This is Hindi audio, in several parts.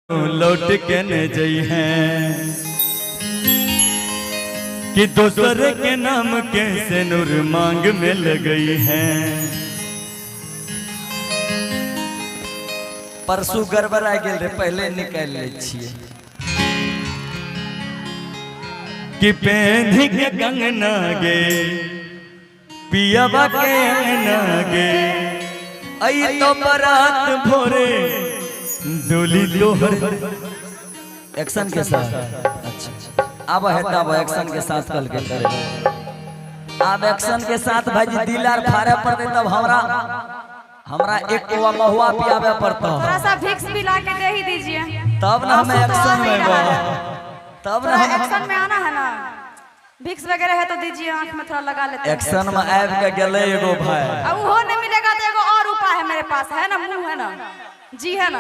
लौट के न जई हैं कि दोसर के नाम के से नूर मांग में लगई हैं। परसू गड़बड़ा गेल रे, पहले निकाल ले छिए कि पेंधी के कंगना गे पियाबा के अंगना गे आई तो बारात भोरे डोली तोहर एक्शन के साथ। अच्छा अब है तब एक्शन के साथ कल के करे। अब एक्शन के साथ भाई दिलार फारे पड़ते तब हमरा एक कोवा महुआ पियावे पड़ता। थोड़ा सा विक्स भी ला के दे ही दीजिए तब ना हमें एक्शन में तब ना हम एक्शन में आना है ना। विक्स वगैरह है तो दीजिए, आंख में थोड़ा लगा लेते हैं। एक्शन में आब के गेले एगो भाई। अब वो नहीं मिलेगा तो एगो और उपाय है मेरे पास, है ना, मुंह है ना, जी है ना।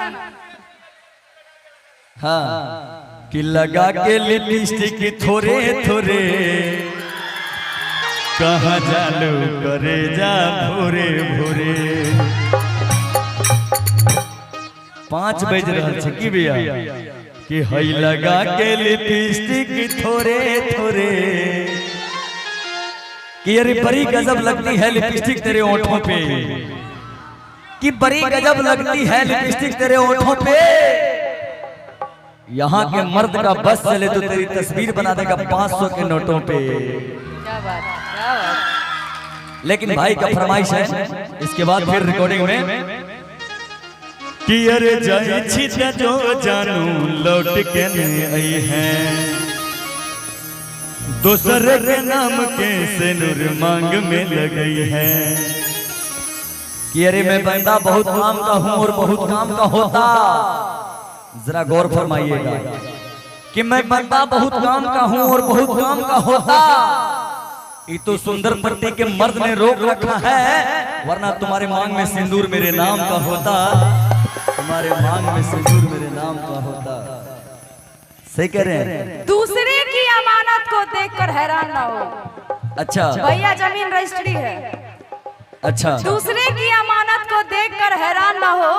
हाँ कि लगा के लिपस्टिक थोड़े थोड़े कहाँ जालू करे जा भोरे भोरे 5 बज रहा है कि भैया कि हई लगा के लिपस्टिक थोड़े थोड़े कि अरे बड़ी गजब लगती है लिपस्टिक तेरे होठों पे, कि बड़ी गजब लगती है लिपस्टिक तेरे होठों पे। यहाँ के मर्द का बस चले तो तेरी तस्वीर बना देगा 500 के नोटों पे। क्या बात, क्या बात। लेकिन भाई का फरमाइश है, इसके बाद फिर रिकॉर्डिंग में कि अरे जाई छी जो जानू लौट के न आई हैं दोसर के नाम के से नूर मांग में लगई है। कि अरे मैं बंदा बहुत काम का हूँ और बहुत काम का होता। जरा गौर फरमाइएगा कि मैं बंदा बहुत काम का हूँ और बहुत काम का होता। ये तो सुंदर पट्टी के मर्द ने रोक रखा है, वरना तुम्हारे मांग में सिंदूर मेरे नाम का होता। तुम्हारे मांग में सिंदूर मेरे नाम का होता। सही कह रहे हैं। दूसरे की अमानत को देखकर हैरान ना हो। अच्छा भैया जमीन रजिस्ट्री है। अच्छा दूसरे की अमानत को देखकर हैरान ना हो,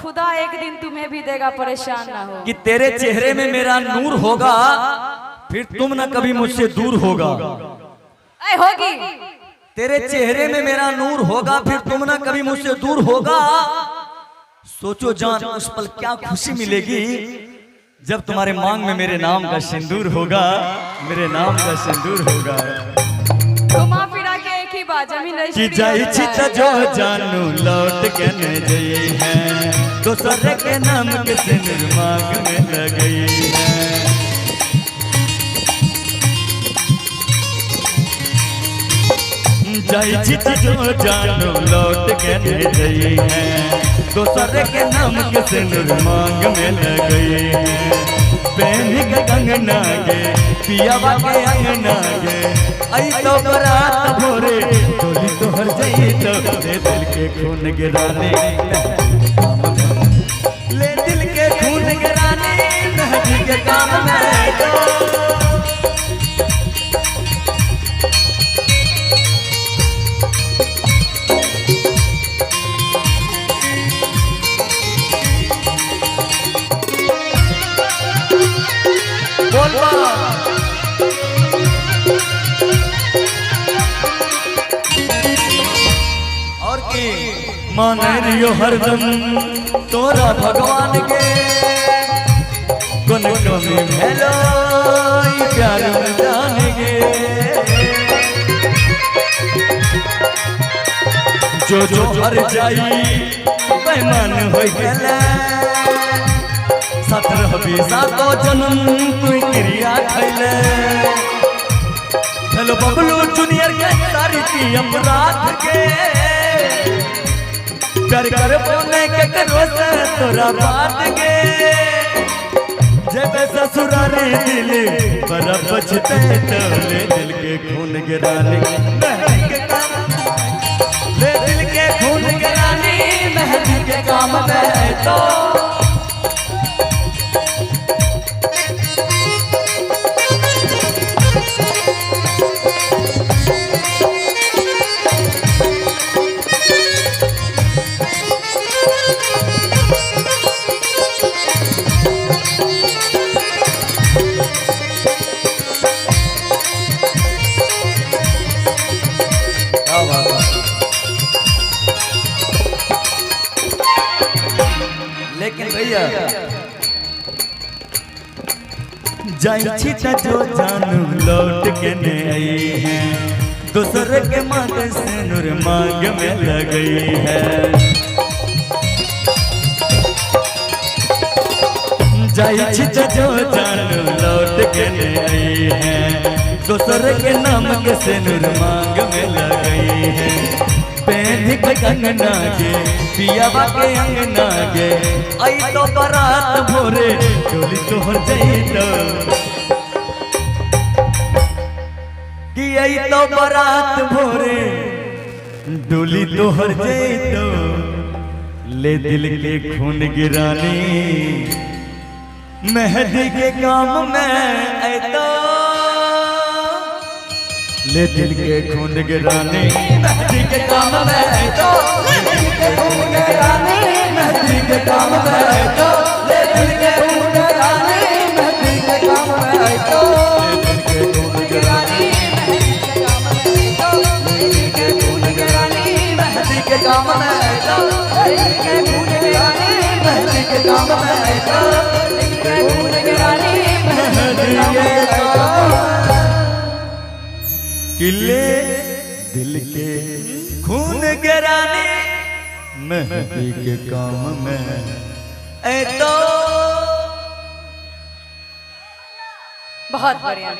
खुदा एक दिन तुम्हें भी देगा, परेशान ना हो। कि तेरे चेहरे में मेरा नूर होगा, फिर तुम ना कभी मुझसे दूर होगा। ऐ होगी। तेरे चेहरे में मेरा नूर होगा, फिर तुम ना कभी मुझसे दूर होगा। सोचो जान उस पल क्या खुशी मिलेगी जब तुम्हारे मांग में मेरे नाम का सिंदूर होगा, मेरे नाम का सिंदूर होगा। घुमा फिरा के एक ही बात, जमीन कि रजिस्ट्री जाई होता छी है। जो जानू लौट के न जई हैं दोसर के नाम के से नूर मांग में लगई है। जाई छी जो जानू लौट के न जई हैं दोसर के नाम के से नूर मांग में लगई है। पहन के कंगना गे पियाबा के अंगना गे आई तो बारात भोरे डोली तोहर जई तो ले दिल के खून गिराने ले दिल के खून गिराने मेहंदी के काम में तो और की मान रियो हरदम तोरा भगवान के कोन कमी भेलो ई प्यार में जान गे जो जो हर जाई बेमान हो गेले 17-20 जन्म तू क्रिया खैले। हेलो बबलू जूनियर के सारी थी अपराध के कर कर बोले के करो से तोरा बात के जब ससुरारे दिल पर बचते तो ले दिल के खून गिराने मेहंदी के काम ले दिल के खून गिराने मेहंदी के काम में तो जाई छी त जो जानू लौट के ने आई है दूसर के माथे से नूर मांग में लगई है जाई छी त जो जानू लौट के ने आई है दूसर के नाम के से नूर मांग में लगई है पहन के कंगना गे पियावा के अंगना गे आई तो बारात भोरे डोली तोहर जइतो कि आई तो बारात भोरे डोली तोहर जइतो ले दिल के खून गिरानी मेहंदी के काम में ऐतो ले दिल के खून गिराने मेहंदी के काम में तो ले दिल के खून गिराने मेहंदी के काम में तो ले दिल के खून गिराने मेहंदी के काम में तो ले दिल के खून गिराने मेहंदी के काम में तो ले दिल के खून गिराने मेहंदी के काम में तो ले दिल के खून गिराने मेहंदी के काम किले दिल के खून गिराने मेहंदी के काम में ऐ तो बहुत बढ़िया।